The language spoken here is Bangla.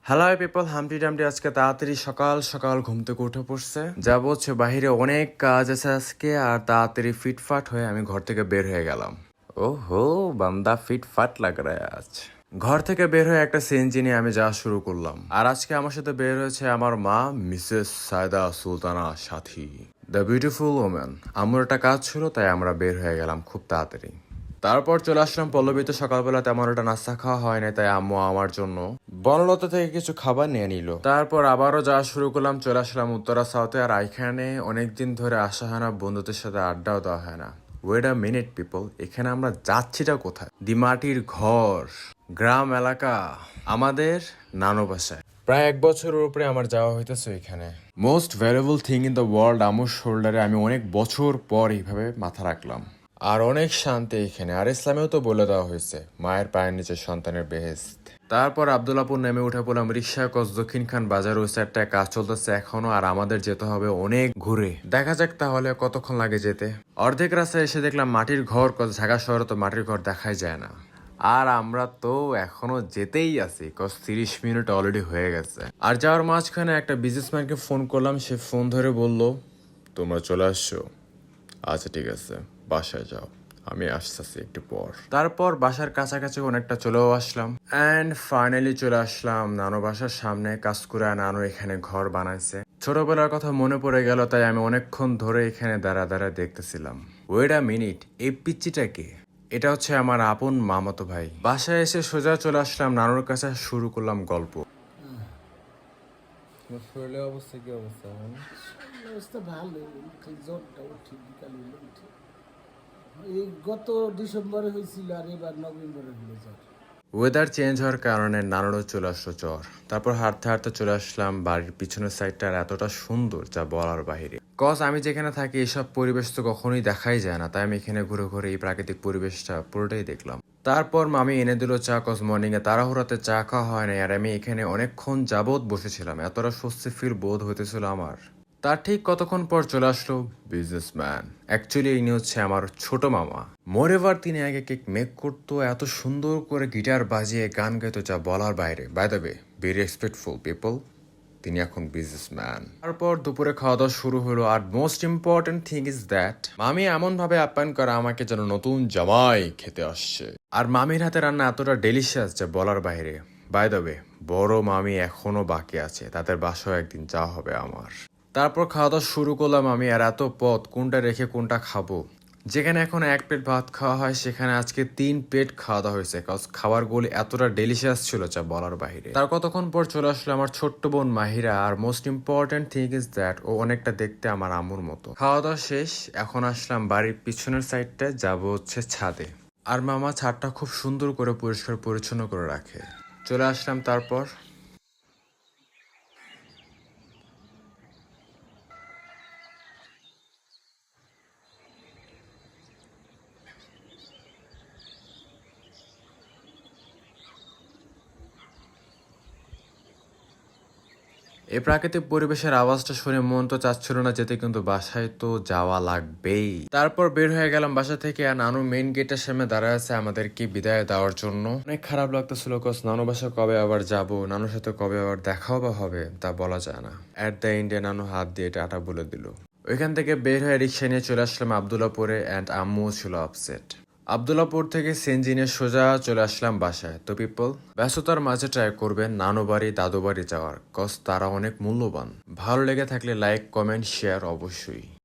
হ্যালো পিপল, হামটি ডামটি আজকে তাড়াতাড়ি সকাল সকাল ঘুম থেকে উঠে পড়ছে। যাবো হচ্ছে বাহিরে, অনেক কাজ আছে আজকে। আর তাড়াতাড়ি ফিটফাট হয়ে আমি ঘর থেকে বের হয়ে গেলাম। ওহো, বান্দা ফিটফাট লাগ রা হ্যায় আজ। ঘর থেকে বের হয়ে একটা সিএনজি নিয়ে আমি যাওয়া শুরু করলাম। আর আজকে আমার সাথে বের হয়েছে আমার মা, Mrs Saida Sultana Sathi, the beautiful woman. আমার একটা কাজ ছিল, তাই আমরা বের হয়ে গেলাম খুব তাড়াতাড়ি। তারপর চলে আসলাম পল্লবীতে। সকালবেলা তেমন একটা নাস্তা খাওয়া হয় না, তাই আম্মু আমার জন্য বনলতা থেকে কিছু খাবার নিয়ে নিল। তারপর আবারও যাওয়া শুরু করলাম। চলে আসলাম উত্তরা সাউথে। আর এখানে অনেকদিন ধরে আসা হয় না, বন্ধুদের সাথে আড্ডাও দেওয়া হয় না। ওয়েট আ মিনিট পিপল, এখানে আমরা যাচ্ছিটা কোথায়? দিমাটির ঘর, গ্রাম এলাকা, আমাদের নানু বাসায়। প্রায় 1 বছরের উপরে আমার যাওয়া হইতেছে এখানে। Most valuable thing in the world, আমুর শোল্ডারে আমি অনেক বছর পর এইভাবে মাথা রাখলাম। আর অনেক শান্তি এখানে। আর ইসলামেও তো বলে দেওয়া হয়েছে, মায়ের পায়ের নিচে সন্তানের বেহেস্ত। তারপর আব্দুল্লাপুর নেমে উঠে পড়লাম রিক্সা। কস দক্ষিণ খান বাজার ওই সাইডটায় কাজ চলতেছে এখনো, আর আমাদের যেতে হবে অনেক ঘুরে। দেখা যাক তাহলে কতক্ষণ লাগে যেতে। অর্ধেক রাস্তায় এসে দেখলাম মাটির ঘর। কস ঢাকা শহরে তো মাটির ঘর দেখাই যায় না। আর আমরা তো এখনো যেতেই আছি, কস 30 মিনিট অলরেডি হয়ে গেছে। আর যাওয়ার মাঝখানে একটা বিজনেসম্যানকে ফোন করলাম। সে ফোন ধরে বলল, তোমরা চলে আসছো? আচ্ছা ঠিক আছে, বাসায় যাও, আমি আসতেছি একটু পর। তারপর বাসার কাছাকাছি অনেকটা চলেও আসলাম। অ্যান্ড ফাইনালি চলে আসলাম নানু বাসার সামনে। কাজ করে নানু এখানে ঘর বানাইছে। ছোটবেলার কথা মনে পড়ে গেল, তাই আমি অনেকক্ষণ ধরে এখানে দাঁড়া দাঁড়া দেখতেছিলাম। ওয়েট আ মিনিট, এই পিচ্চিটা কে? এটা হচ্ছে আমার আপন মামাতো ভাই। বাসায় এসে সোজা চলে আসলাম নানুর কাছে। শুরু করলাম গল্প। শরীরের অবস্থা কি অবস্থা এখন? অবস্থা ভালো, খালি জ্বরটা উঠে বিকালে উঠে। এই গত ডিসেম্বরে হয়েছিল, আর এবার নভেম্বরে হলো জ্বর। ওয়েদার চেঞ্জ হওয়ার কারণে নানুরও চলে আসলো জ্বর। তারপর হাঁটতে হাঁটতে চলে আসলাম বাড়ির পিছনের সাইডটা। আর এতটা সুন্দর যা বলার বাহিরে। কজ আমি যেখানে থাকি এসব পরিবেশ তো কখনোই দেখাই যায় না, তাই আমি এখানে ঘুরে ঘুরে এই প্রাকৃতিক পরিবেশটা পুরোটাই দেখলাম। তারপর মামি এনে দিল চা। কজ মর্নিং এ তাড়াহুড়াতে চা খাওয়া হয় না। আর আমি এখানে অনেকক্ষণ যাবত বসেছিলাম, এতটা স্বস্তি ফিল বোধ হইতেছিল আমার। তার ঠিক কতক্ষণ পর চলে আসলো বিজনেসম্যান। অ্যাকচুয়ালি ইনি হচ্ছে আমার ছোট মামা। মোরেভার তিনি আগে কেক মেক করতো, এত সুন্দর করে গিটার বাজিয়ে গান গাইতো যা বলার বাইরে। By the way, very respectful people, তিনি এখন বিজনেসম্যান। তারপর দুপুরে খাওয়া দাওয়া শুরু হলো। আর most important thing is that মামি এমন ভাবে আপ্যায়ন করা আমাকে যেন নতুন জামাই খেতে আসছে। আর মামির হাতে রান্না এতটা ডেলিশিয়াস যা বলার বাইরে। বাই দ্য ওয়ে, বড় মামি এখনো বাকি আছে, তাদের বাসায় একদিন যাওয়া হবে আমার। তারপর খাওয়া দাওয়া শুরু করলাম আমি। আর এত পথ, কোনটা রেখে কোনটা খাবো। যেখানে এখন 1 প্লেট ভাত খাওয়া হয়, সেখানে আজকে 3 প্লেট খাওয়া দাওয়া হয়েছে। কজ খাবারগুলি এতটা ডেলিশিয়াস ছিল যা বলার বাইরে। তার কতক্ষণ পর চলে আসলো আমার ছোট্ট বোন মাহিরা। আর most important thing is that ও অনেকটা দেখতে আমার আম্মুর মতো। খাওয়া দাওয়া শেষ, এখন আসলাম বাড়ির পিছনের সাইডটা, যাবো হচ্ছে ছাদে। আর মামা ছাদটা খুব সুন্দর করে পরিষ্কার পরিচ্ছন্ন করে রাখে। চলে আসলাম তারপর। এই প্রাকৃতিক পরিবেশের আওয়াজটা শুনে মন তো চাচ্ছিল না যেতে, কিন্তু বাসায় তো যাওয়া লাগবেই। তারপর বের হয়ে গেলাম বাসা থেকে। আর নানু মেইন গেটের সামনে দাঁড়ায় আছে আমাদেরকে বিদায় দেওয়ার জন্য। অনেক খারাপ লাগতেছিল, কজ নানু বাসা কবে আবার যাব, নানুর সাথে কবে আবার দেখাও বা হবে তা বলা যায় না। অ্যাট দ্য এন্ডে নানু হাত দিয়ে টাটা বলে দিল। ওইখান থেকে বের হয়ে রিক্সা নিয়ে চলে আসলাম আবদুল্লাপুরে। অ্যান্ড আম্মুও ছিল আপসেট। আবদুল্লাপুর থেকে সিএনজি নিয়ে সোজা চলে আসলাম বাসায়। তো পিপল, ব্যস্ততার মাঝে ট্রাই করবেন নানু বাড়ি দাদু বাড়ি যাওয়ার, কজ তারা অনেক মূল্যবান। ভালো লেগে থাকলে লাইক কমেন্ট শেয়ার অবশ্যই।